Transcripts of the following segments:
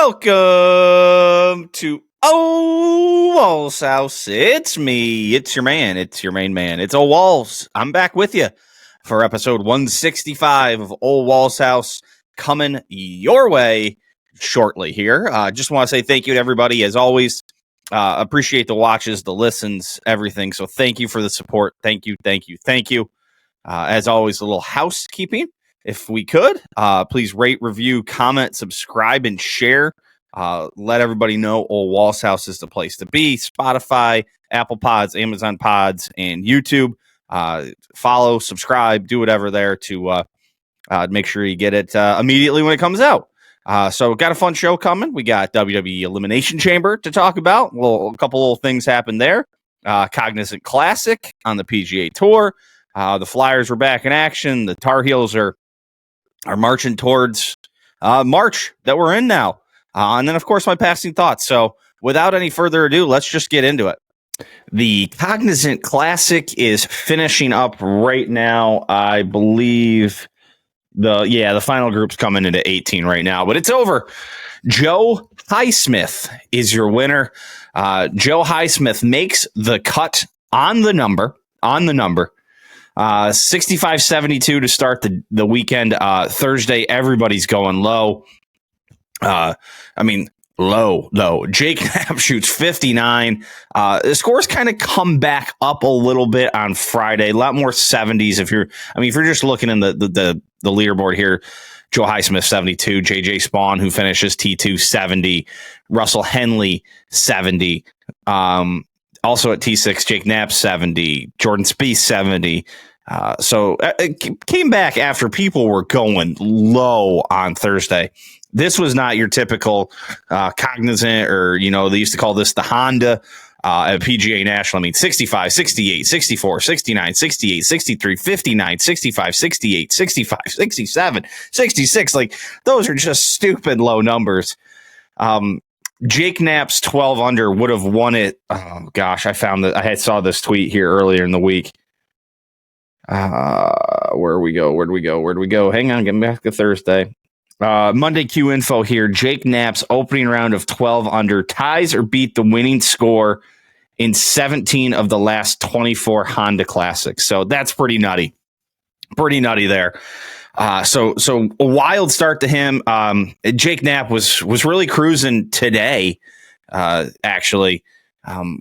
Welcome to Ole Walls House. It's me. It's your man. It's your main man. It's Ole Walls. I'm back with you for episode 165 of Ole Walls House, coming your way shortly here. Just want to say thank you to everybody, as always. Appreciate the watches, the listens, everything. So thank you for the support. Thank you. As always, a little housekeeping. If we could, please rate, review, comment, subscribe, and share. Let everybody know Ole Walls House is the place to be. Spotify, Apple Pods, Amazon Pods, and YouTube. Follow, subscribe, do whatever there to make sure you get it immediately when it comes out. So got a fun show coming. We got WWE Elimination Chamber to talk about. A couple little things happened there. Cognizant Classic on the PGA Tour. The Flyers were back in action. The Tar Heels are marching towards March that we're in now. And then, of course, my passing thoughts. So without any further ado, let's just get into it. The Cognizant Classic is finishing up right now. I believe the final group's coming into 18 right now, but it's over. Joe Highsmith is your winner. Joe Highsmith makes the cut on the number. 65-72 to start the weekend. Thursday, everybody's going low. Low. Jake Knapp shoots 59. The scores kind of come back up a little bit on Friday. A lot more 70s. If you're just looking in the leaderboard here, Joe Highsmith 72, JJ Spawn, who finishes T2, 70, Russell Henley 70. Also at T6, Jake Knapp 70, Jordan Spieth 70. So it came back after people were going low on Thursday. This was not your typical Cognizant, or, they used to call this the Honda at PGA National. 65, 68, 64, 69, 68, 63, 59, 65, 68, 65, 67, 66. Like, those are just stupid low numbers. Jake Knapp's 12 under would have won it. Oh gosh, I saw this tweet here earlier in the week. Where'd we go? Hang on, get back to Thursday. Monday Q info here. Jake Knapp's opening round of 12 under ties or beat the winning score in 17 of the last 24 Honda Classics. So that's pretty nutty. Pretty nutty there. So a wild start to him. Jake Knapp was really cruising today. Actually,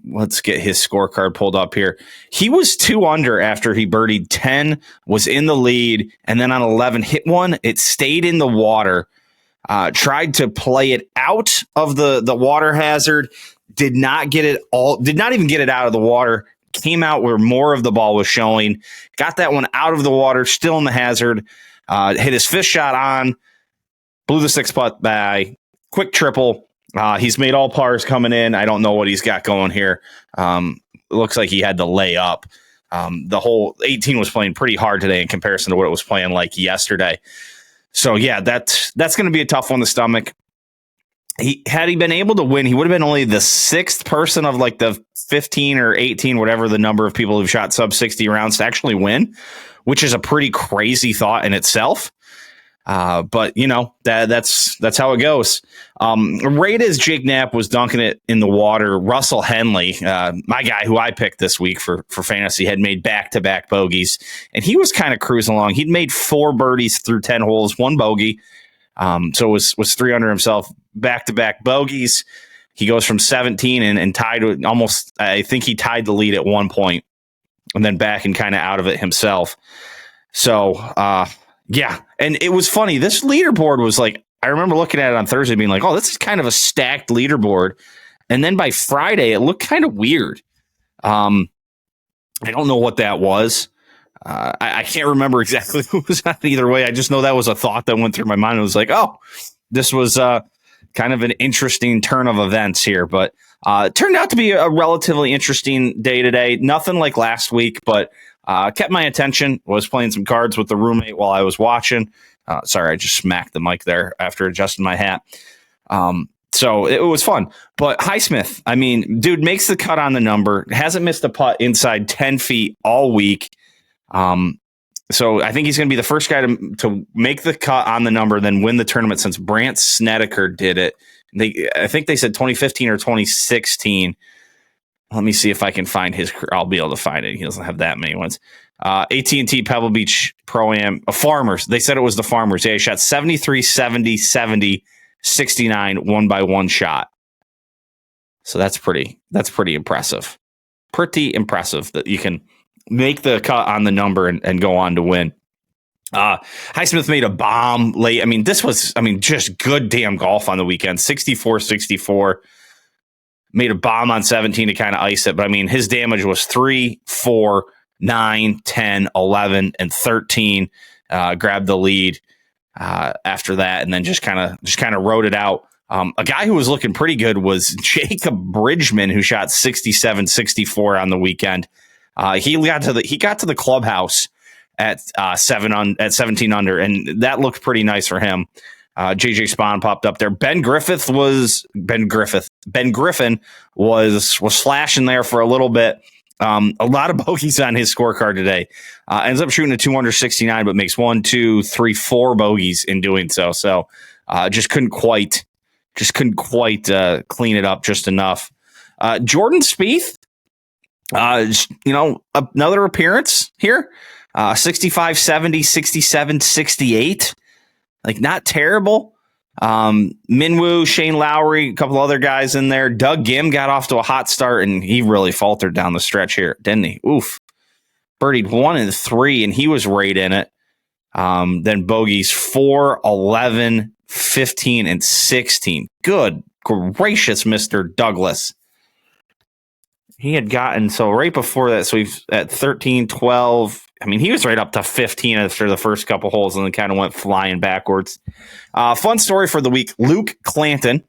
let's get his scorecard pulled up here. He was 2 under after he birdied 10, was in the lead, and then on 11 hit one. It stayed in the water. Tried to play it out of the water hazard. Did not even get it out of the water. Came out where more of the ball was showing. Got that one out of the water, still in the hazard. Hit his fifth shot on, blew the 6-putt by, quick triple. He's made all pars coming in. I don't know what he's got going here. It looks like he had to lay up. The whole 18 was playing pretty hard today in comparison to what it was playing like yesterday. So yeah, that's going to be a tough one to stomach. Had he been able to win, he would have been only the 6th person of like the 15 or 18, whatever the number of people who've shot sub 60 rounds to actually win, which is a pretty crazy thought in itself. But that's how it goes. Right as Jake Knapp was dunking it in the water, Russell Henley, my guy who I picked this week for fantasy, had made back-to-back bogeys, and he was kind of cruising along. He'd made 4 birdies through 10 holes, 1 bogey. So was 3 under himself, back-to-back bogeys. He goes from 17 and tied with almost, I think he tied the lead at one point, and then back and kind of out of it himself. So, yeah, and it was funny. This leaderboard was like, I remember looking at it on Thursday being like, oh, this is kind of a stacked leaderboard. And then by Friday, it looked kind of weird. I don't know what that was. I can't remember exactly who was on either way. I just know that was a thought that went through my mind. It was like, oh, this was kind of an interesting turn of events here. But it turned out to be a relatively interesting day today. Nothing like last week, but kept my attention. Was playing some cards with the roommate while I was watching. Sorry, I just smacked the mic there after adjusting my hat. So it was fun. But Highsmith, dude makes the cut on the number. Hasn't missed a putt inside 10 feet all week. So I think he's going to be the first guy to make the cut on the number, then win the tournament since Brandt Snedeker did it. I think they said 2015 or 2016. Let me see if I can find his. I'll be able to find it. He doesn't have that many ones. AT&T Pebble Beach Pro-Am. Farmers. They said it was the Farmers. Yeah, he shot 73, 70, 70, 69, one by one shot. So that's pretty impressive. Pretty impressive that you can make the cut on the number and go on to win. Highsmith made a bomb late. This was just good damn golf on the weekend. 64-64. Made a bomb on 17 to kind of ice it. But his damage was 3, 4, 9, 10, 11, and 13. Grabbed the lead after that, and then just kind of rode it out. A guy who was looking pretty good was Jacob Bridgman, who shot 67-64 on the weekend. He got to the clubhouse at 17 under, and that looked pretty nice for him. JJ Spahn popped up there. Ben Griffin was flashing there for a little bit. A lot of bogeys on his scorecard today. Ends up shooting a 269, but makes 1, 2, 3, 4 bogeys in doing so. So just couldn't quite clean it up just enough. Jordan Spieth, another appearance here. 65, 70, 67, 68. Not terrible. Minwoo, Shane Lowry, a couple other guys in there. Doug Gim got off to a hot start, and he really faltered down the stretch here, didn't he? Oof. Birdied 1 and 3, and he was right in it. Then bogeys 4, 11, 15, and 16. Good gracious, Mr. Douglas. He had gotten, so right before that, so we've at 13, 12. He was right up to 15 after the first couple holes and then kind of went flying backwards. Fun story for the week. Luke Clanton.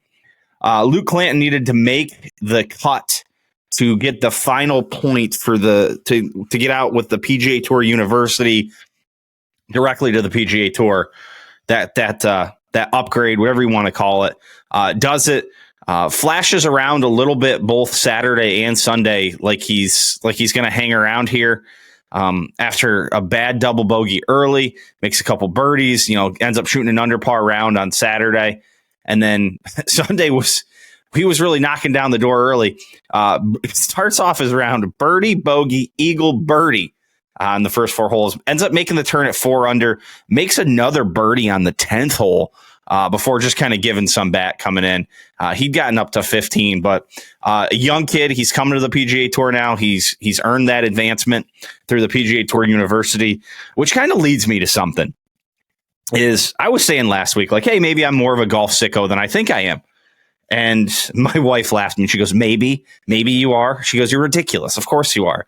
Luke Clanton needed to make the cut to get the final point for to get out with the PGA Tour University directly to the PGA Tour. That upgrade, whatever you want to call it, does it. Flashes around a little bit both Saturday and Sunday, like he's going to hang around here. After a bad double bogey early, makes a couple birdies, ends up shooting an under par round on Saturday. And then Sunday he was really knocking down the door early. Starts off his round, birdie, bogey, eagle, birdie on the first 4 holes. Ends up making the turn at 4 under, makes another birdie on the 10th hole. Before just kind of giving some back coming in. He'd gotten up to 15, but a young kid, he's coming to the PGA Tour now. He's earned that advancement through the PGA Tour University, which kind of leads me to something. I was saying last week, hey, maybe I'm more of a golf sicko than I think I am. And my wife laughed at me. She goes, maybe you are. She goes, you're ridiculous. Of course you are.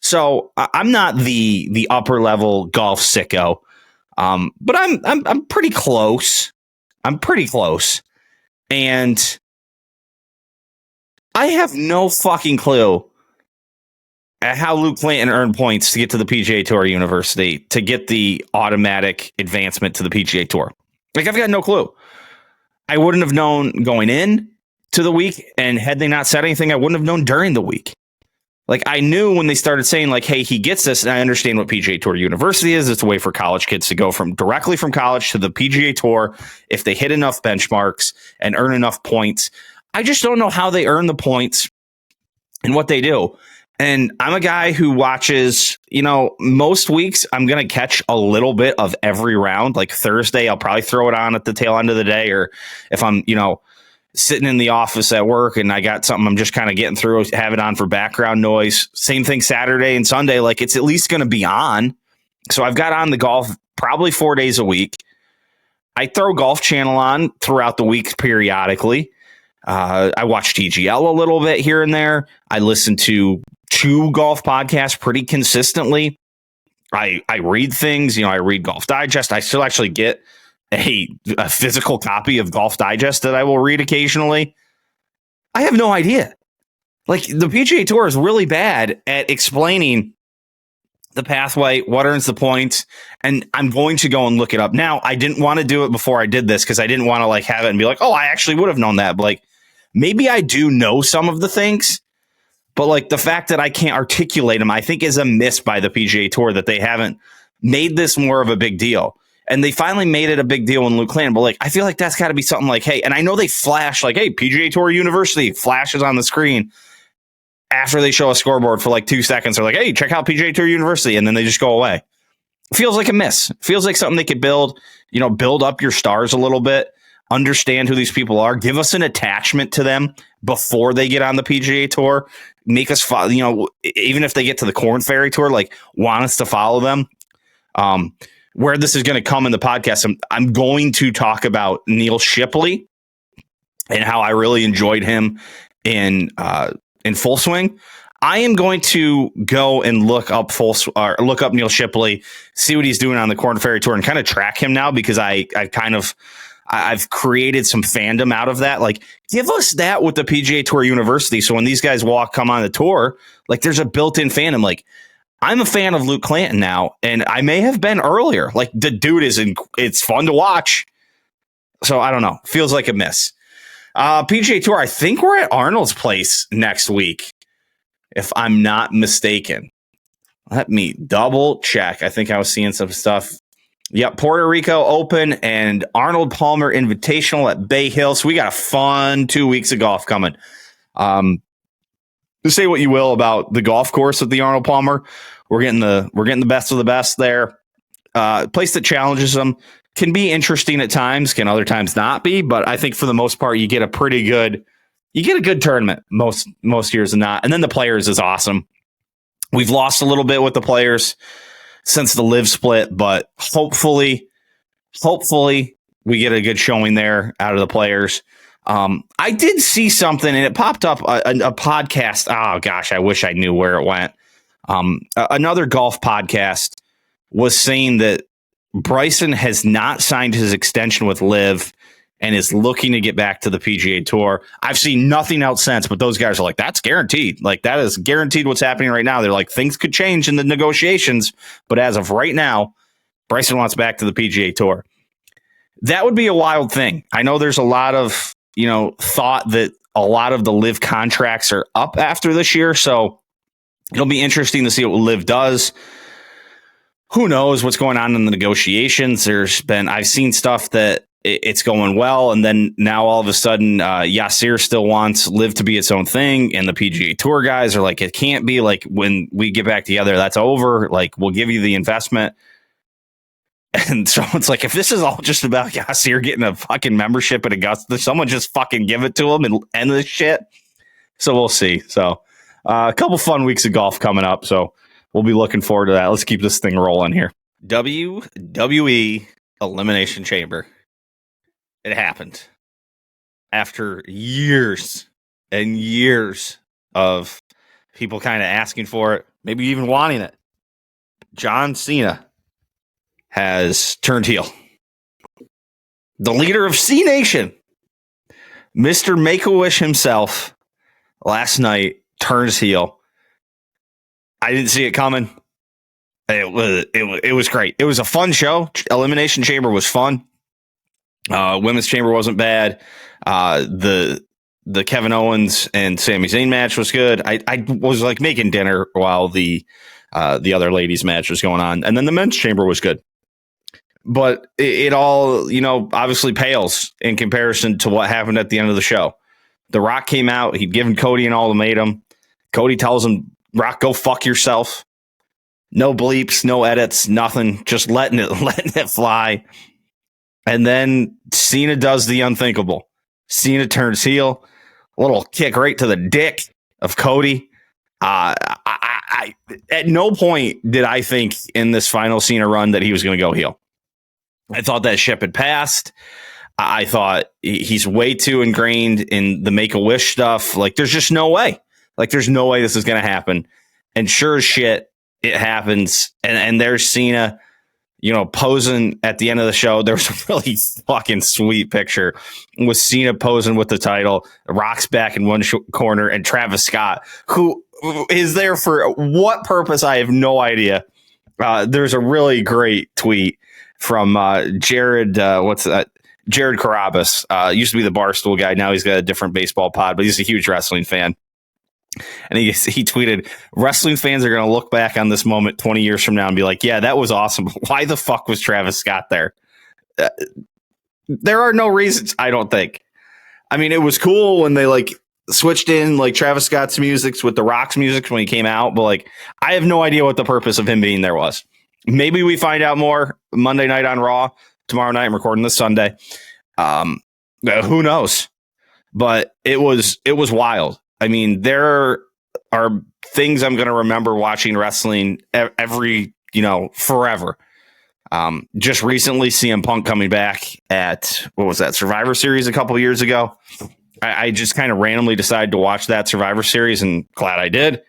So I'm not the upper level golf sicko, but I'm pretty close. And I have no fucking clue at how Luke Clanton earned points to get to the PGA Tour University to get the automatic advancement to the PGA Tour. I've got no clue. I wouldn't have known going in to the week, and had they not said anything, I wouldn't have known during the week. I knew when they started saying, hey, he gets this, and I understand what PGA Tour University is. It's a way for college kids to go directly from college to the PGA Tour if they hit enough benchmarks and earn enough points. I just don't know how they earn the points and what they do. And I'm a guy who watches, most weeks I'm going to catch a little bit of every round. Thursday, I'll probably throw it on at the tail end of the day, or if I'm, sitting in the office at work and I got something I'm just kind of getting through, have it on for background noise. Same thing Saturday and Sunday. It's at least going to be on. So I've got on the golf probably 4 days a week. I throw Golf Channel on throughout the week periodically. I watch TGL a little bit here and there. I listen to 2 golf podcasts pretty consistently. I read things, I read Golf Digest. I still actually get a physical copy of Golf Digest that I will read occasionally. I have no idea. The PGA Tour is really bad at explaining the pathway, what earns the points, and I'm going to go and look it up. Now, I didn't want to do it before I did this because I didn't want to have it and be oh, I actually would have known that. But maybe I do know some of the things, but the fact that I can't articulate them, I think is a miss by the PGA Tour, that they haven't made this more of a big deal. And they finally made it a big deal in Luke Clanton. But like, I feel like that's got to be something like, hey, and I know they flash like, hey, PGA Tour University flashes on the screen after they show a scoreboard for like 2 seconds. They're like, hey, check out PGA Tour University. And then they just go away. Feels like a miss. Feels like something they could build up your stars a little bit, understand who these people are, give us an attachment to them before they get on the PGA Tour, make us follow, even if they get to the Corn Ferry Tour, like want us to follow them. Where this is going to come in the podcast, I'm going to talk about Neil Shipley and how I really enjoyed him in Full Swing. I am going to go and look up Neil Shipley, see what he's doing on the Corn Ferry Tour, and kind of track him now because I've created some fandom out of that. Like, give us that with the PGA Tour University, so when these guys come on the tour, like there's a built-in fandom. Like, I'm a fan of Luke Clanton now, and I may have been earlier. Like, the dude it's fun to watch. So I don't know. Feels like a miss. PGA Tour, I think we're at Arnold's place next week, if I'm not mistaken. Let me double check. I think I was seeing some stuff. Yep, Puerto Rico Open and Arnold Palmer Invitational at Bay Hill. So we got a fun 2 weeks of golf coming. To say what you will about the golf course at the Arnold Palmer, we're getting the best of the best there. Place that challenges them can be interesting at times, can other times not be. But I think for the most part, you get a good tournament most years than not. And then the Players is awesome. We've lost a little bit with the Players since the live split, but hopefully we get a good showing there out of the Players. I did see something and it popped up a podcast. Oh gosh, I wish I knew where it went. Another golf podcast was saying that Bryson has not signed his extension with Live and is looking to get back to the PGA Tour. I've seen nothing else since, but those guys are like, that's guaranteed. Like, that is guaranteed what's happening right now. They're like, things could change in the negotiations, but as of right now, Bryson wants back to the PGA Tour. That would be a wild thing. I know there's a lot of, thought that a lot of the Live contracts are up after this year, so it'll be interesting to see what Live does. Who knows what's going on in the negotiations? I've seen stuff that it's going well, and then now all of a sudden, Yasir still wants Live to be its own thing, and the PGA Tour guys are like, it can't be like when we get back together, that's over. Like, we'll give you the investment. And so it's like, if this is all just about Yasir getting a fucking membership at Augusta, someone just fucking give it to him and end this shit. So we'll see. So a couple fun weeks of golf coming up. So we'll be looking forward to that. Let's keep this thing rolling here. WWE Elimination Chamber. It happened after years and years of people kind of asking for it, maybe even wanting it. John Cena has turned heel. The leader of C Nation, Mr. Make-A-Wish himself, last night turns heel. I didn't see it coming. It was great. It was a fun show. Elimination Chamber was fun. Women's Chamber wasn't bad. The Kevin Owens and Sami Zayn match was good. I was like making dinner while the other ladies match was going on, and then the men's chamber was good. But it all, obviously pales in comparison to what happened at the end of the show. The Rock came out. He'd given Cody an ultimatum. Cody tells him, Rock, go fuck yourself. No bleeps, no edits, nothing. Just letting it fly. And then Cena does the unthinkable. Cena turns heel. A little kick right to the dick of Cody. I at no point did I think in this final Cena run that he was going to go heel. I thought that ship had passed. I thought he's way too ingrained in the Make-A-Wish stuff. Like, there's just no way. Like, there's no way this is going to happen. And sure as shit, it happens. And there's Cena, posing at the end of the show. There was a really fucking sweet picture with Cena posing with the title. Rock's back in one corner, and Travis Scott, who is there for what purpose? I have no idea. There's a really great tweet from Jared. Jared Carabas, used to be the Barstool guy. Now he's got a different baseball pod, but he's a huge wrestling fan. And he tweeted, wrestling fans are going to look back on this moment 20 years from now and be like, yeah, that was awesome. Why the fuck was Travis Scott there? There are no reasons, I don't think. I mean, it was cool when they like switched in like Travis Scott's music with The Rock's music when he came out. But like, I have no idea what the purpose of him being there was. Maybe we find out more Monday night on Raw. Tomorrow night, I'm recording this Sunday. Who knows? But it was wild. I mean, there are things I'm going to remember watching wrestling every, forever. Just recently, CM Punk coming back at, what was that, Survivor Series a couple years ago. I just kind of randomly decided to watch that Survivor Series, and glad I did.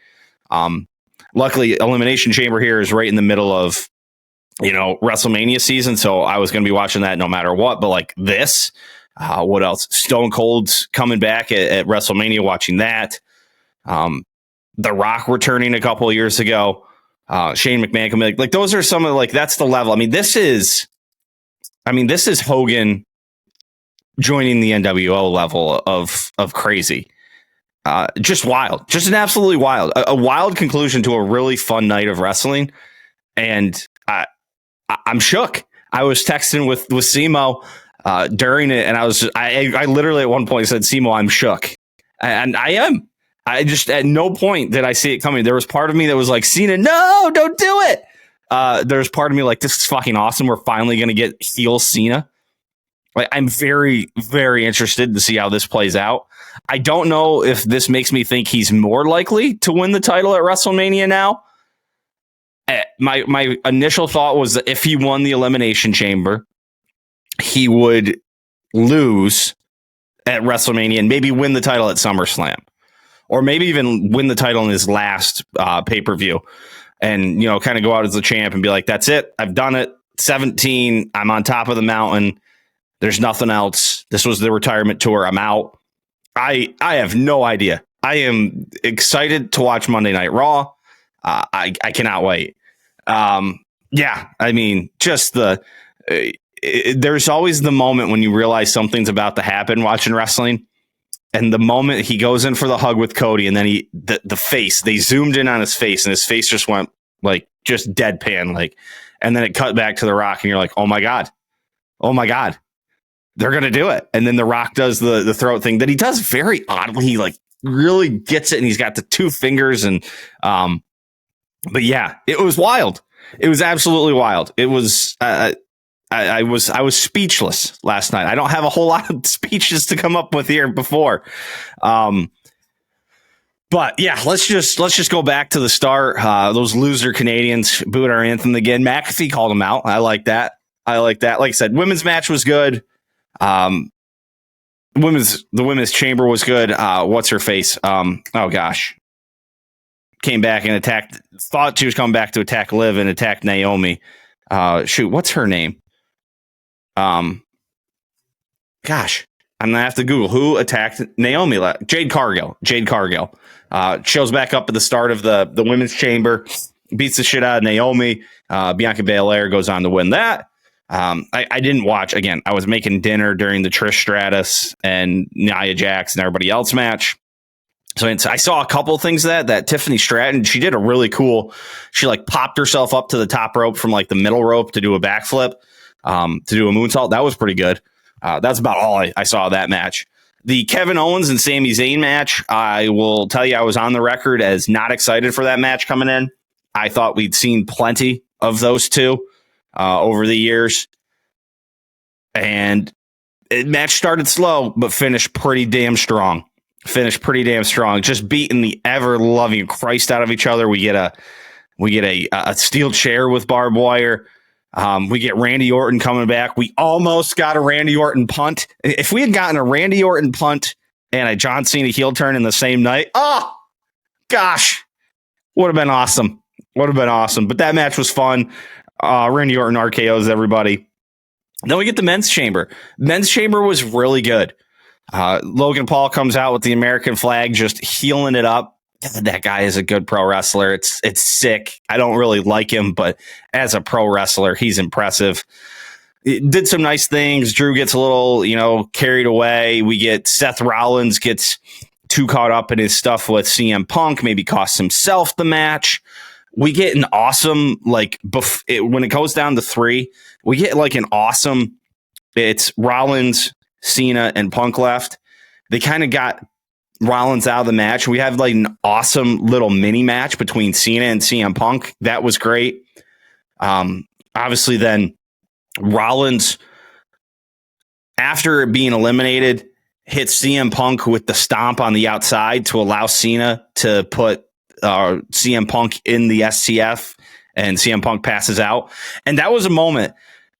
Luckily, Elimination Chamber here is right in the middle of, WrestleMania season, so I was going to be watching that no matter what. But like this, what else? Stone Cold's coming back at WrestleMania, watching that. The Rock returning a couple of years ago. Shane McMahon coming, like those are some of that's the level. I mean, this is Hogan joining the NWO level of crazy. Just wild, just an absolutely wild, a wild conclusion to a really fun night of wrestling. And I'm shook. I was texting with Simo during it, and I literally at one point said, Simo, I'm shook. And I am. I just, at no point did I see it coming. There was part of me that was like, Cena, no, don't do it. There's part of me like, this is fucking awesome. We're finally going to get heel Cena. Like, I'm very, very interested to see how this plays out. I don't know if this makes me think he's more likely to win the title at WrestleMania now. My initial thought was that if he won the Elimination Chamber, he would lose at WrestleMania and maybe win the title at SummerSlam. Or maybe even win the title in his last pay-per-view and, kind of go out as the champ and be like, that's it. I've done it. 17. I'm on top of the mountain. There's nothing else. This was the retirement tour. I'm out. I have no idea. I am excited to watch Monday Night Raw. I cannot wait. Yeah, I mean, just there's always the moment when you realize something's about to happen watching wrestling. And the moment he goes in for the hug with Cody, and then the face, they zoomed in on his face, and his face just went like just deadpan, and then it cut back to The Rock, and you're like, oh my God, they're gonna do it. And then The Rock does the throat thing that he does very oddly. He like really gets it, and he's got the two fingers, and but yeah, it was wild. It was absolutely wild. It was. I was speechless last night. I don't have a whole lot of speeches to come up with here before. But yeah, let's just go back to the start. Those loser Canadians booed our anthem again. McAfee called them out. I like that. Like I said, women's match was good. The women's chamber was good. What's her face? Oh gosh. Came back and attacked. Thought she was coming back to attack Liv and attack Naomi. What's her name? Gosh, I'm gonna have to Google who attacked Naomi. Jade Cargill. Shows back up at the start of the women's chamber, beats the shit out of Naomi. Bianca Belair goes on to win that. I didn't watch again. I was making dinner during the Trish Stratus and Nia Jax and everybody else match. So I saw a couple of things that Tiffany Stratton, she did a really cool. She like popped herself up to the top rope from like the middle rope to do a backflip. To do a moonsault. That was pretty good. That's about all I saw of that match. The Kevin Owens and Sami Zayn match, I will tell you, I was on the record as not excited for that match coming in. I thought we'd seen plenty of those two over the years. And match started slow, but finished pretty damn strong. Just beating the ever-loving Christ out of each other. We get a steel chair with barbed wire. We get Randy Orton coming back. We almost got a Randy Orton punt. If we had gotten a Randy Orton punt and a John Cena heel turn in the same night, oh, gosh, would have been awesome. But that match was fun. Randy Orton RKOs everybody. Then we get the men's chamber. Men's chamber was really good. Logan Paul comes out with the American flag, just healing it up. That guy is a good pro wrestler. It's sick. I don't really like him, but as a pro wrestler, he's impressive. It did some nice things. Drew gets a little, carried away. We get Seth Rollins gets too caught up in his stuff with CM Punk, maybe cost himself the match. We get an awesome, like, when it goes down to 3, we get like an awesome, it's Rollins, Cena, and Punk left. They kind of got Rollins out of the match. We have like an awesome little mini match between Cena and CM Punk. That was great. Obviously, then Rollins, after being eliminated, hits CM Punk with the stomp on the outside to allow Cena to put CM Punk in the STF, and CM Punk passes out. And that was a moment,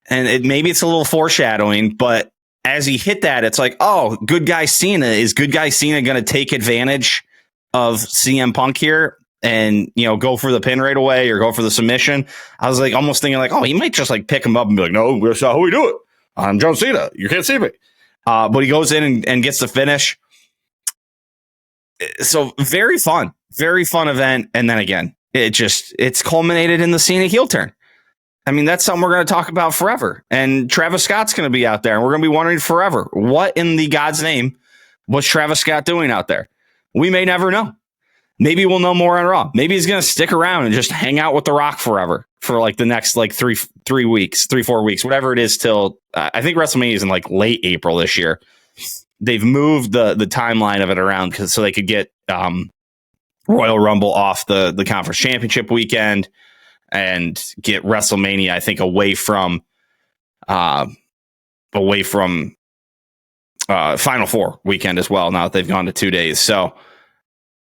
and maybe it's a little foreshadowing, but as he hit that, it's like, oh, good guy Cena. Is good guy Cena going to take advantage of CM Punk here and, go for the pin right away or go for the submission? I was like almost thinking like, oh, he might just like pick him up and be like, no, that's not how we do it. I'm John Cena. You can't see me. But he goes in and gets the finish. So very fun event. And then again, it's culminated in the Cena heel turn. I mean, that's something we're going to talk about forever. And Travis Scott's going to be out there, and we're going to be wondering forever, what in the God's name was Travis Scott doing out there? We may never know. Maybe we'll know more on Raw. Maybe he's going to stick around and just hang out with The Rock forever for like the next like 4 weeks, whatever it is, till I think WrestleMania is in like late April this year. They've moved the timeline of it around so they could get Royal Rumble off the Conference Championship weekend and get WrestleMania, I think, away from Final Four weekend as well. Now that they've gone to 2 days, so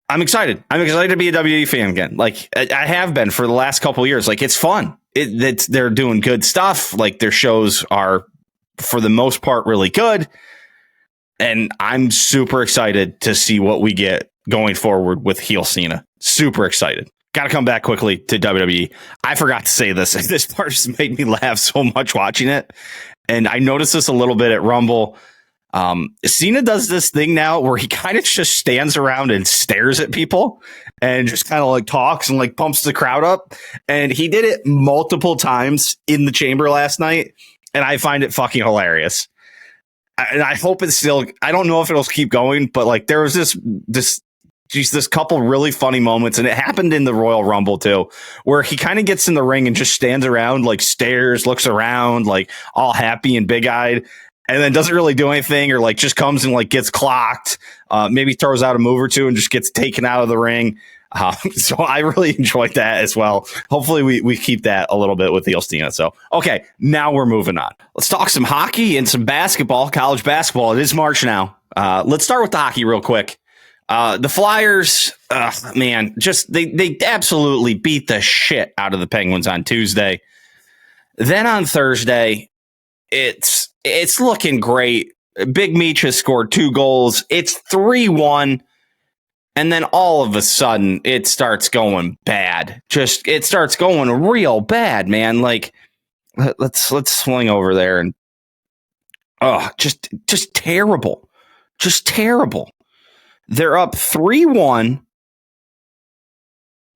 I'm excited. I'm excited to be a WWE fan again. Like I have been for the last couple of years. Like it's fun. They're doing good stuff. Like their shows are, for the most part, really good, and I'm super excited to see what we get going forward with heel Cena. Super excited. Got to come back quickly to WWE. I forgot to say this. This part just made me laugh so much watching it. And I noticed this a little bit at Rumble. Cena does this thing now where he kind of just stands around and stares at people and just kind of like talks and like pumps the crowd up. And he did it multiple times in the chamber last night. And I find it fucking hilarious. And I hope it's still, I don't know if it'll keep going, but like there was this couple really funny moments, and it happened in the Royal Rumble too, where he kind of gets in the ring and just stands around, like stares, looks around, like all happy and big eyed, and then doesn't really do anything, or like just comes and like gets clocked, maybe throws out a move or two and just gets taken out of the ring. So I really enjoyed that as well. Hopefully we keep that a little bit with heel Cena. So, okay, now we're moving on. Let's talk some hockey and some basketball, college basketball. It is March now. Let's start with the hockey real quick. The Flyers, man, just they absolutely beat the shit out of the Penguins on Tuesday. Then on Thursday, it's looking great. Big Meech has scored 2 goals. It's 3-1. And then all of a sudden it starts going bad. It starts going real bad, man. Like let's swing over there and just terrible. Just terrible. They're up 3-1.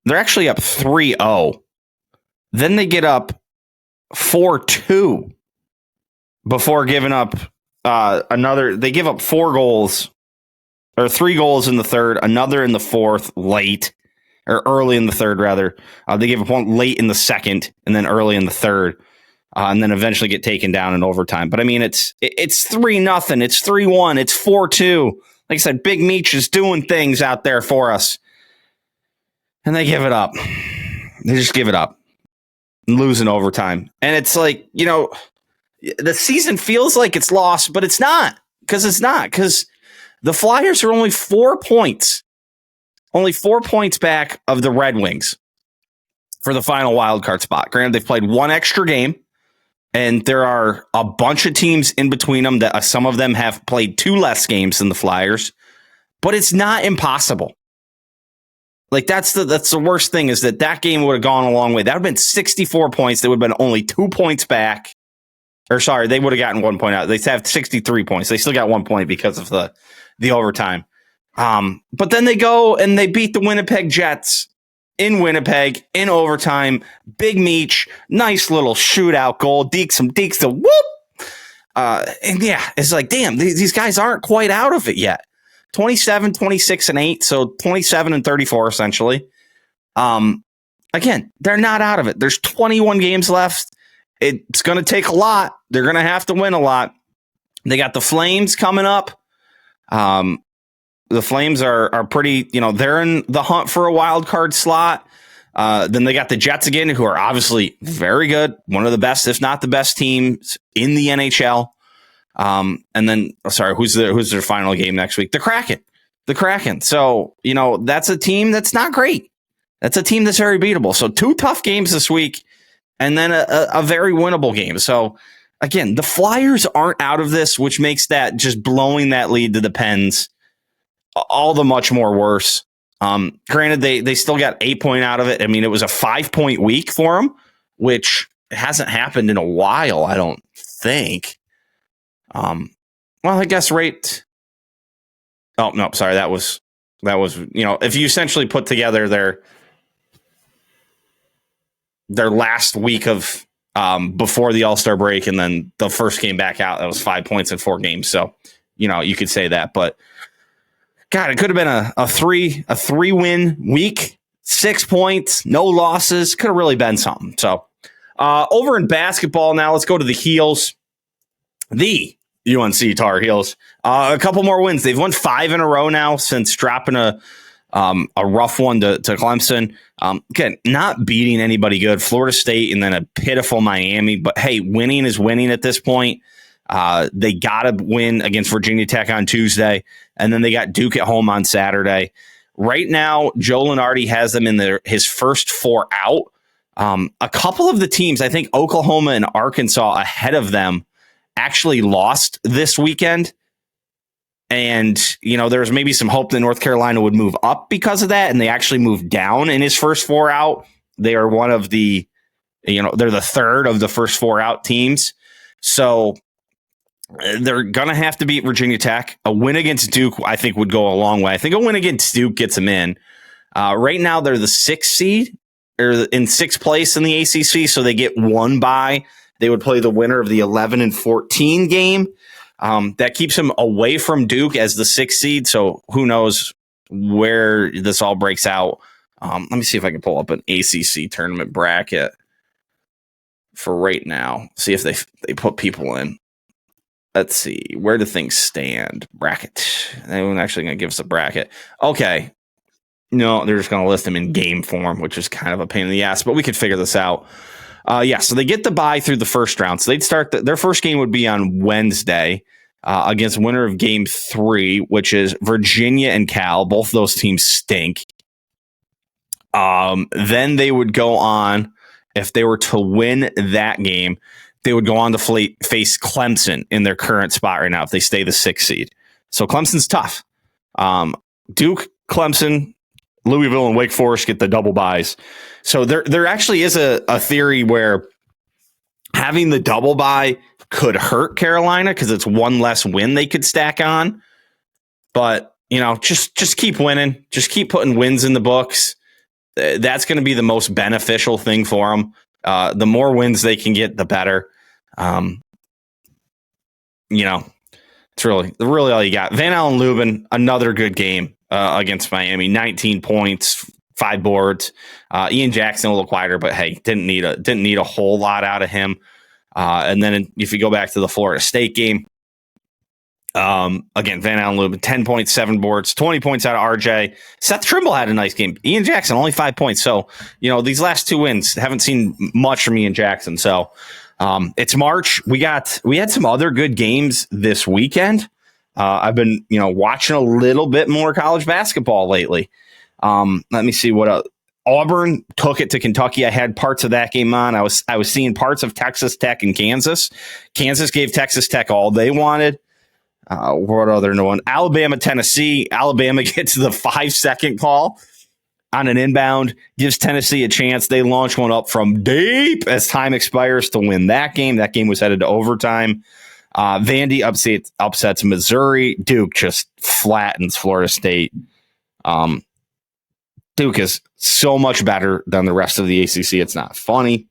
They're actually up 3-0. Then they get up 4-2 before giving up another. They give up 4 goals, or 3 goals in the third, another in the fourth late, or early in the third, rather. They give up one late in the second and then early in the third, and then eventually get taken down in overtime. But I mean, it's 3-0. It's 3-1. It's 4-2. Like I said, Big Meech is doing things out there for us. And they give it up. They just give it up. And lose in overtime. And it's like, the season feels like it's lost, but it's not. Because it's not. Because the Flyers are only 4 points. Only 4 points back of the Red Wings for the final wildcard spot. Granted, they've played 1 extra game. And there are a bunch of teams in between them that some of them have played 2 less games than the Flyers, but it's not impossible. Like that's the worst thing, is that game would have gone a long way. That would have been 64 points. They would have been only 2 points back. Or sorry, they would have gotten 1 point out. They have 63 points. They still got 1 point because of the overtime. But then they go and they beat the Winnipeg Jets in Winnipeg, in overtime. Big Meech, nice little shootout goal. Deeks the whoop. And yeah, it's like, damn, these guys aren't quite out of it yet. 27, 26, and 8. So 27 and 34, essentially. Again, they're not out of it. There's 21 games left. It's going to take a lot. They're going to have to win a lot. They got the Flames coming up. The Flames are pretty, they're in the hunt for a wild card slot. Then they got the Jets again, who are obviously very good. One of the best, if not the best teams in the NHL. And then, who's their final game next week? The Kraken. So, that's a team that's not great. That's a team that's very beatable. So 2 tough games this week and then a very winnable game. So again, the Flyers aren't out of this, which makes that just blowing that lead to the Pens all the much more worse. Granted, they still got 8 point out of it. I mean, it was a 5 point week for them, which hasn't happened in a while, I don't think. Well, I guess right. Oh, no, sorry. That was, if you essentially put together their last week of before the All-Star break and then the first game back out, that was 5 points in 4 games. So, you could say that, but God, it could have been a 3-win week, 6 points, no losses. Could have really been something. So over in basketball now, let's go to the Heels. The UNC Tar Heels. A couple more wins. They've won 5 in a row now since dropping a rough one to Clemson. Again, not beating anybody good. Florida State and then a pitiful Miami. But hey, winning is winning at this point. They got to win against Virginia Tech on Tuesday, and then they got Duke at home on Saturday. Right now, Joe Lunardi has them in his first 4 out. A couple of the teams, I think Oklahoma and Arkansas ahead of them, actually lost this weekend. And, there was maybe some hope that North Carolina would move up because of that, and they actually moved down in his first 4 out. They are one of the, they're the third of the first 4 out teams. So they're going to have to beat Virginia Tech. A win against Duke, I think, would go a long way. I think a win against Duke gets them in. Right now, they're the 6th seed, or in 6th place in the ACC, so they get 1 bye. They would play the winner of the 11 and 14 game. That keeps them away from Duke as the 6th seed, so who knows where this all breaks out. Let me see if I can pull up an ACC tournament bracket for right now. See if they put people in. Let's see. Where do things stand? Bracket. They weren't actually going to give us a bracket. Okay. No, they're just going to list them in game form, which is kind of a pain in the ass, but we could figure this out. So they get the bye through the first round. So they'd start their first game would be on Wednesday against winner of game 3, which is Virginia and Cal. Both those teams stink. Then they would go on, if they were to win that game, they would go on to face Clemson in their current spot right now if they stay the 6th seed. So Clemson's tough. Duke, Clemson, Louisville, and Wake Forest get the double byes. So there actually is a theory where having the double bye could hurt Carolina because it's 1 less win they could stack on. But, just keep winning. Just keep putting wins in the books. That's going to be the most beneficial thing for them. The more wins they can get, the better. It's really all you got. Van Allen Lubin, another good game against Miami. 19 points, 5 boards. Ian Jackson a little quieter, but hey, didn't need a whole lot out of him. And then if you go back to the Florida State game, again, Van Allen Lubin, 10 points, 7 boards, 20 points out of RJ. Seth Trimble had a nice game. Ian Jackson, only 5 points. So, these last 2 wins, haven't seen much from Ian Jackson. So, it's March. We had some other good games this weekend. I've been, watching a little bit more college basketball lately. Let me see what else. Auburn took it to Kentucky. I had parts of that game on. I was seeing parts of Texas Tech and Kansas. Kansas gave Texas Tech all they wanted. What other one? Alabama, Tennessee. Alabama gets the 5-second call on an inbound, gives Tennessee a chance. They launch one up from deep as time expires to win that game. That game was headed to overtime. Vandy upsets Missouri. Duke just flattens Florida State. Duke is so much better than the rest of the ACC. It's not funny.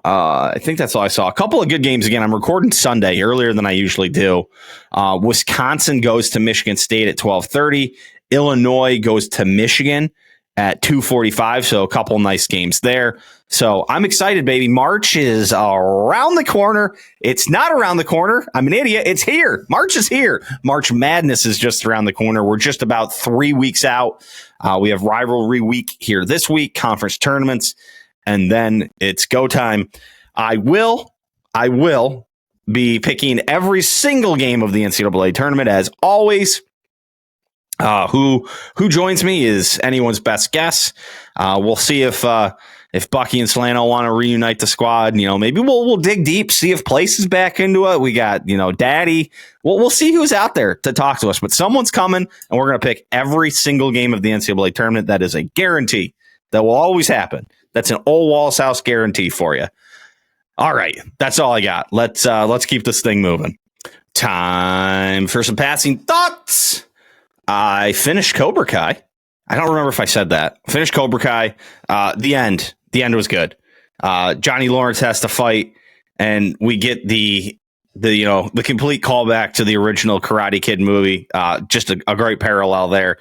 I think that's all I saw. A couple of good games again. I'm recording Sunday earlier than I usually do. Wisconsin goes to Michigan State at 12:30. Illinois goes to Michigan at 2:45. So a couple nice games there. So I'm excited, baby. March is around the corner. It's not around the corner. I'm an idiot. It's here. March is here. March Madness is just around the corner. We're just about 3 weeks out. We have rivalry week here this week, conference tournaments, and then it's go time. I will be picking every single game of the NCAA tournament as always. Who joins me is anyone's best guess. We'll see if Bucky and Solano want to reunite the squad. Maybe we'll dig deep, see if Place is back into it. We got Daddy. We'll see who's out there to talk to us. But someone's coming, and we're gonna pick every single game of the NCAA tournament. That is a guarantee. That will always happen. That's an Ole Walls house guarantee for you. All right, that's all I got. Let's keep this thing moving. Time for some passing thoughts. I finished Cobra Kai. I don't remember if I said that. Finished Cobra Kai. The end was good. Johnny Lawrence has to fight, and we get the complete callback to the original Karate Kid movie. Just a great parallel there.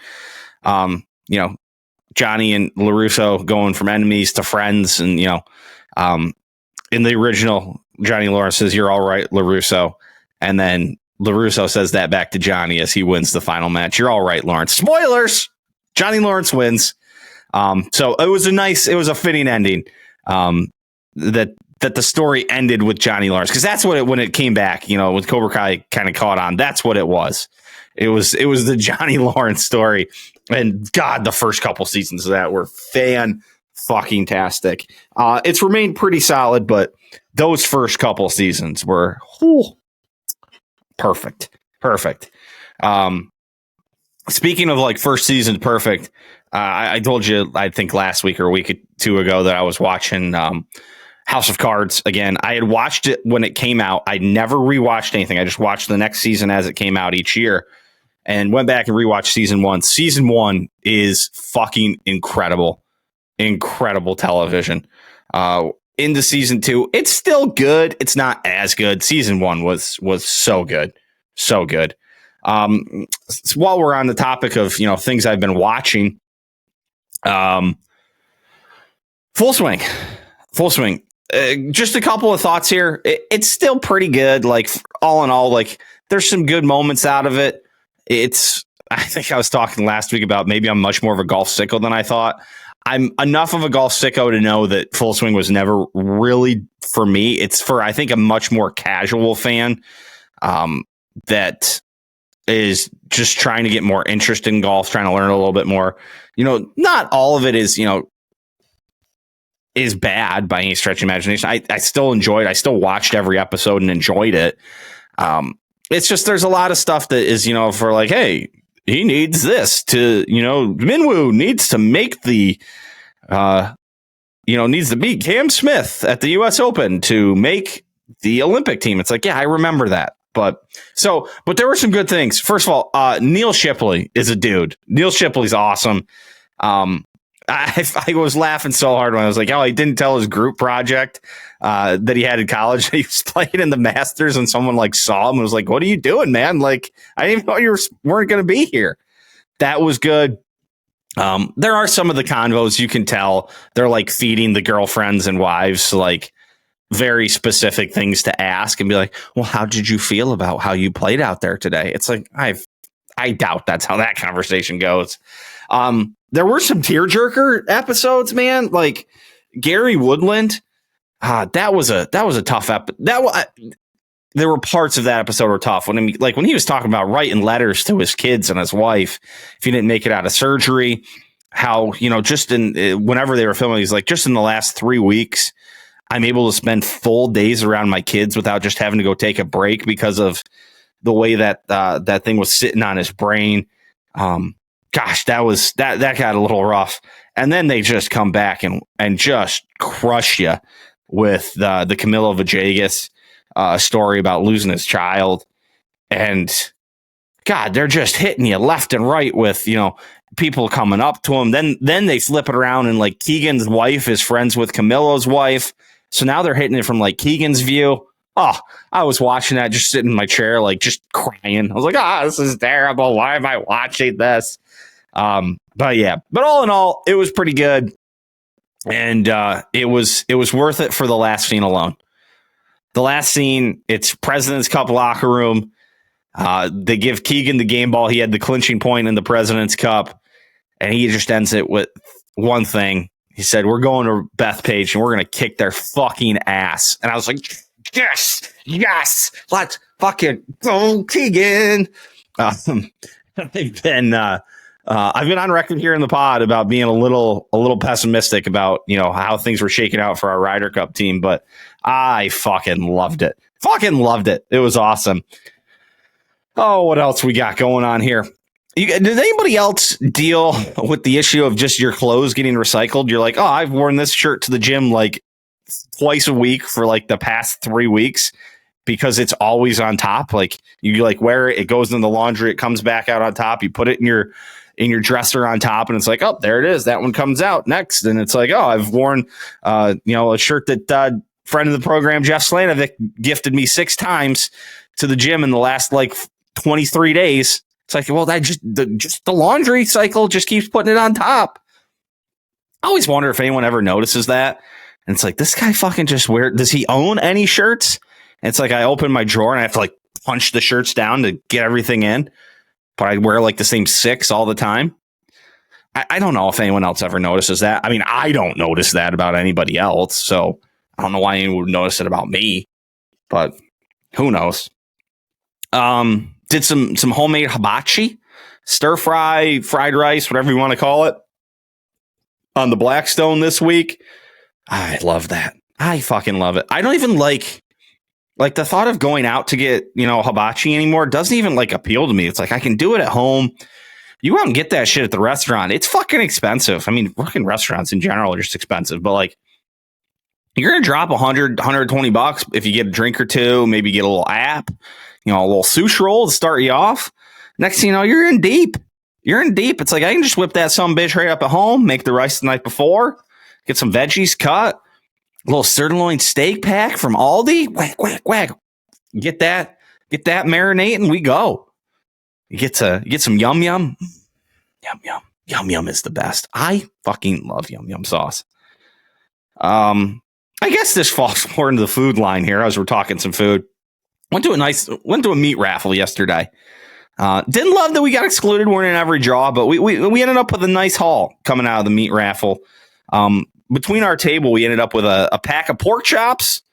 Johnny and LaRusso going from enemies to friends, and in the original, Johnny Lawrence says, "You're all right, LaRusso," and then LaRusso says that back to Johnny as he wins the final match. "You're all right, Lawrence." Spoilers! Johnny Lawrence wins. So it was a fitting ending. That the story ended with Johnny Lawrence, because that's what when it came back, when Cobra Kai kind of caught on, that's what it was. It was the Johnny Lawrence story. And God, the first couple seasons of that were fan-fucking-tastic. It's remained pretty solid, but those first couple seasons were perfect. Speaking of first season perfect, I told you, I think last week or a week or two ago, that I was watching House of Cards again. I had watched it when it came out. I never rewatched anything. I just watched the next season as it came out each year, and went back and rewatched season one. Season one is fucking incredible television. Into season two, it's still good. It's not as good. Season one was so good. So good. While we're on the topic of, things I've been watching, Full Swing. Just a couple of thoughts here. It's still pretty good. All in all, there's some good moments out of it. I think I was talking last week about maybe I'm much more of a golf sicko than I thought. I'm enough of a golf sicko to know that Full Swing was never really for me. It's for, I think, a much more casual fan that is just trying to get more interest in golf, trying to learn a little bit more. Not all of it is bad by any stretch of imagination. I still enjoyed. I still watched every episode and enjoyed it. It's just there's a lot of stuff that is, for hey, he needs this to, Minwoo needs to make the, needs to beat Cam Smith at the U.S. Open to make the Olympic team. It's yeah, I remember that. But there were some good things. First of all, Neil Shipley is a dude. Neil Shipley's awesome. I was laughing so hard when I was he didn't tell his group project that he had in college. He was playing in the Masters, and someone saw him and was what are you doing, man? I didn't even know you weren't going to be here. That was good. There are some of the convos you can tell they're feeding the girlfriends and wives very specific things to ask and be well, how did you feel about how you played out there today? It's I doubt that's how that conversation goes. There were some tearjerker episodes, man. Gary Woodland. That was a tough episode. There were parts of that episode were tough. When he was talking about writing letters to his kids and his wife if he didn't make it out of surgery, how just whenever they were filming, he's just in the last 3 weeks, I'm able to spend full days around my kids without just having to go take a break because of the way that that thing was sitting on his brain. Gosh, that got a little rough. And then they just come back and just crush you with the Camilo Villegas story about losing his child. And God, they're just hitting you left and right with, people coming up to him. Then they flip it around and Keegan's wife is friends with Camilo's wife. So now they're hitting it from like Keegan's view. Oh, I was watching that, just sitting in my chair, like just crying. I was like, this is terrible. Why am I watching this? But all in all, it was pretty good. And it was worth it for the last scene alone. The last scene, it's President's Cup locker room. They give Keegan the game ball. He had the clinching point in the President's Cup, and he just ends it with one thing. He said, "We're going to Bethpage, and we're going to kick their fucking ass." And I was like, yes, let's fucking go, Keegan. I've been on record here in the pod about being a little pessimistic about, how things were shaking out for our Ryder Cup team, but I fucking loved it. It was awesome. Oh, what else we got going on here? Does anybody else deal with the issue of just your clothes getting recycled? You're like, I've worn this shirt to the gym like twice a week for like the past 3 weeks because it's always on top. Like you like wear it, it goes in the laundry, it comes back out on top. You put it in your dresser on top, and it's like, there it is. That one comes out next, and it's like, I've worn a shirt that friend of the program Jeff Slanovic gifted me 6 times to the gym in the last like 23 days. It's like, well, that just the laundry cycle just keeps putting it on top. I always wonder if anyone ever notices that. And it's like, this guy fucking just does he own any shirts? And it's like, I open my drawer and I have to like punch the shirts down to get everything in. But I wear like the same 6 all the time. I don't know if anyone else ever notices that. I mean, I don't notice that about anybody else. So I don't know why anyone would notice it about me. But who knows? Did some homemade hibachi, stir fry, fried rice, whatever you want to call it, on the Blackstone this week. I love that. I fucking love it. I don't even like the thought of going out to get, hibachi anymore. Doesn't even like appeal to me. It's like, I can do it at home. You go out and get that shit at the restaurant. It's fucking expensive. I mean, fucking restaurants in general are just expensive, but like, you're going to drop $100-$120 if you get a drink or two, maybe get a little app, a little sushi roll to start you off. Next thing you know, you're in deep. It's like, I can just whip that sumbitch right up at home, make the rice the night before, get some veggies cut, a little sirloin steak pack from Aldi. Whack, whack, whack. Get that marinating. We go. You get some yum yum. Yum yum. Yum yum is the best. I fucking love yum yum sauce. I guess this falls more into the food line here as we're talking some food. Went to a meat raffle yesterday. Didn't love that we got excluded. We're in every draw, but we ended up with a nice haul coming out of the meat raffle. Between our table, we ended up with a pack of pork chops,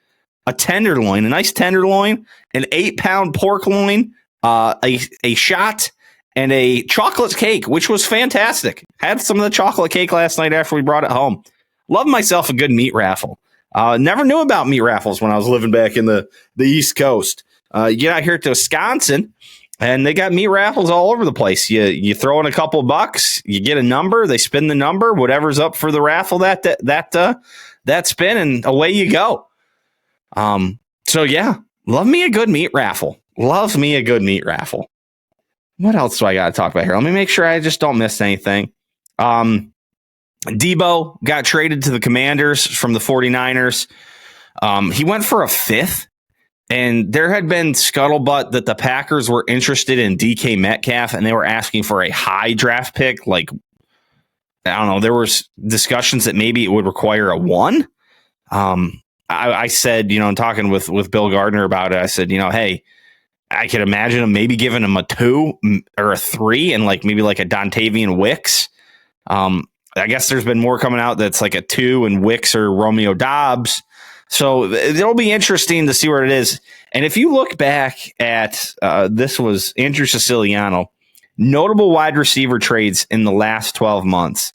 a tenderloin, a nice tenderloin, an 8-pound pork loin, a shot, and a chocolate cake, which was fantastic. Had some of the chocolate cake last night after we brought it home. Love myself a good meat raffle. Never knew about meat raffles when I was living back in the East Coast. You get out here to Wisconsin, and they got meat raffles all over the place. You throw in a couple bucks, you get a number, they spin the number, whatever's up for the raffle that spin, and away you go. So yeah, love me a good meat raffle. Love me a good meat raffle. What else do I got to talk about here? Let me make sure I just don't miss anything. Debo got traded to the Commanders from the 49ers. He went for a 5th, and there had been scuttlebutt that the Packers were interested in DK Metcalf, and they were asking for a high draft pick. Like, I don't know, there was discussions that maybe it would require a 1. I said, in talking with Bill Gardner about it, I said, hey, I could imagine him maybe giving him a 2 or a 3 and like maybe like a Dontavian Wicks. I guess there's been more coming out that's like a 2 and Wicks or Romeo Dobbs. So it'll be interesting to see where it is. And if you look back at this was Andrew Siciliano, notable wide receiver trades in the last 12 months.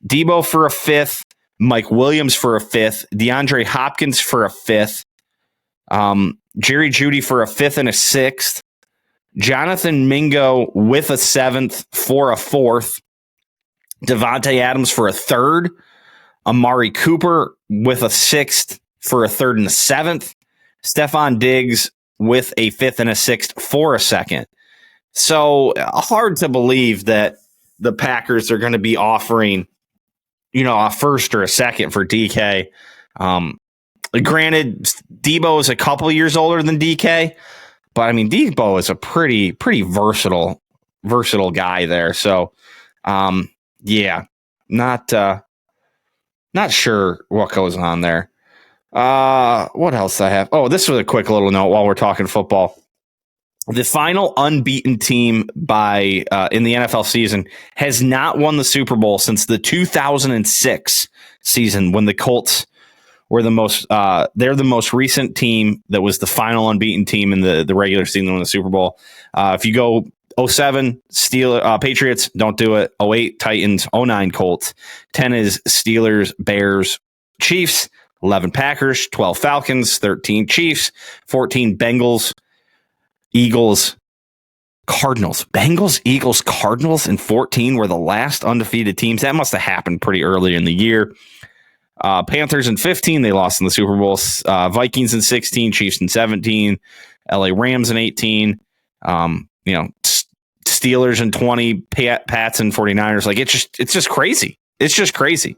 Debo for a 5th, Mike Williams for a 5th, DeAndre Hopkins for a 5th, Jerry Jeudy for a 5th and a 6th, Jonathan Mingo with a 7th for a 4th, Devontae Adams for a 3rd, Amari Cooper with a 6th for a 3rd and a 7th, Stephon Diggs with a 5th and a 6th for a 2nd. So hard to believe that the Packers are going to be offering, a 1st or a 2nd for DK. Granted, Debo is a couple years older than DK, but I mean, Debo is a pretty versatile guy there. So, yeah, not sure what goes on there. What else I have? Oh, this was a quick little note while we're talking football. The final unbeaten team by in the NFL season has not won the Super Bowl since the 2006 season when the Colts were they're the most recent team that was the final unbeaten team in the regular season in the Super Bowl. If you go 07 Patriots, don't do it. 08 Titans, 09 Colts, 10 is Steelers, Bears, Chiefs, 11 Packers, 12 Falcons, 13 Chiefs, 14 Bengals, Eagles, Cardinals. Bengals, Eagles, Cardinals, and 14 were the last undefeated teams. That must have happened pretty early in the year. Panthers in 15, they lost in the Super Bowl. Vikings in 16, Chiefs in 17, LA Rams in 18. Steelers in 20, Pats and 49ers. Like it's just crazy. It's just crazy.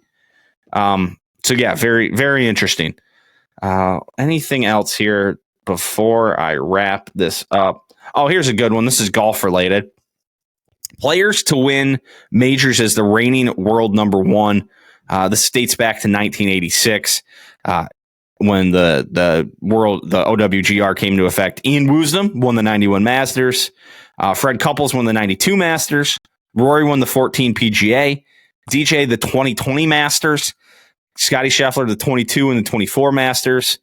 So yeah, very, very interesting. Anything else here before I wrap this up? Oh, here's a good one. This is golf related. Players to win majors as the reigning world number one. This dates back to 1986 when the OWGR came into effect. Ian Woosnam won the 91 Masters. Fred Couples won the 92 Masters. Rory won the 14 PGA. DJ the 2020 Masters. Scotty Scheffler the 22 and the 24 Masters.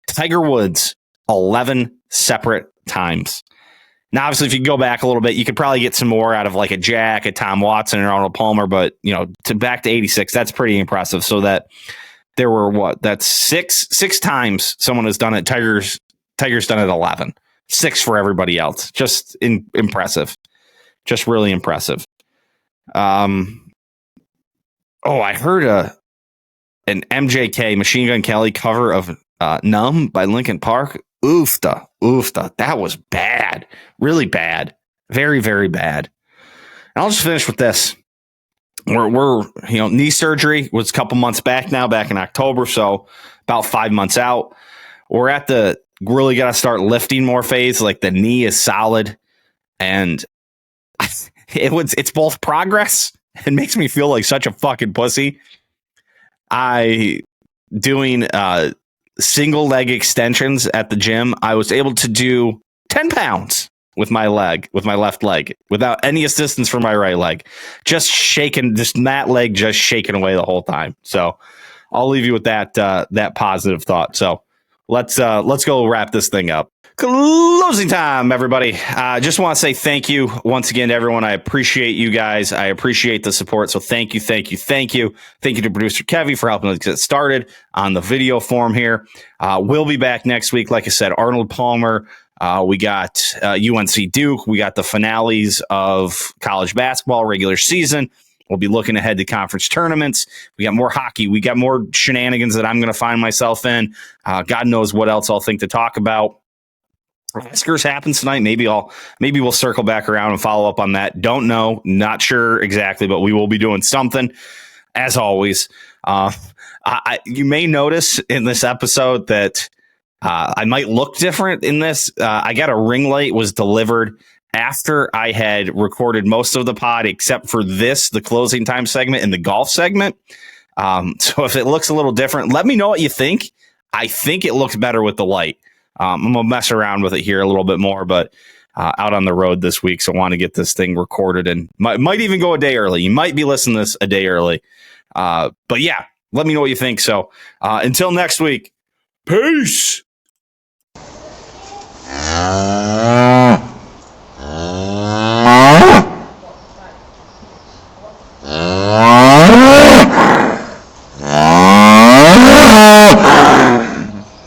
Tiger Woods 11 separate times. Now, obviously, if you go back a little bit, you could probably get some more out of like a Jack, a Tom Watson, or Arnold Palmer. But back to 86, that's pretty impressive. So that there were that's six times someone has done it. Tiger's done it 11. 6 for everybody else. Just impressive. Just really impressive. I heard an MJK, Machine Gun Kelly cover of Numb by Linkin Park. Oofta. That was bad. Really bad. Very, very bad. And I'll just finish with this. We're knee surgery was a couple months back now, back in October, so about 5 months out. We're at the really got to start lifting more phase. Like the knee is solid, and it's both progress. It makes me feel like such a fucking pussy. Doing single leg extensions at the gym. I was able to do 10 pounds with my left leg, without any assistance from my right leg. Just that leg just shaking away the whole time. So I'll leave you with that positive thought. So let's go wrap this thing up. Closing time, everybody. Just want to say thank you once again to everyone. I appreciate you guys. I appreciate the support. So thank you. Thank you to producer Kevy for helping us get started on the video form here. We'll be back next week. Like I said, Arnold Palmer. We got UNC Duke. We got the finales of college basketball regular season. We'll be looking ahead to conference tournaments. We got more hockey. We got more shenanigans that I'm going to find myself in. God knows what else I'll think to talk about. Oscars happens tonight. Maybe we'll circle back around and follow up on that. Don't know. Not sure exactly, but we will be doing something as always. You may notice in this episode that I might look different in this. I got a ring light was delivered after I had recorded most of the pod, except for the closing time segment and the golf segment. So if it looks a little different, let me know what you think. I think it looks better with the light. I'm going to mess around with it here a little bit more, but out on the road this week, so I want to get this thing recorded and might even go a day early. You might be listening to this a day early. But yeah, let me know what you think. So until next week, peace.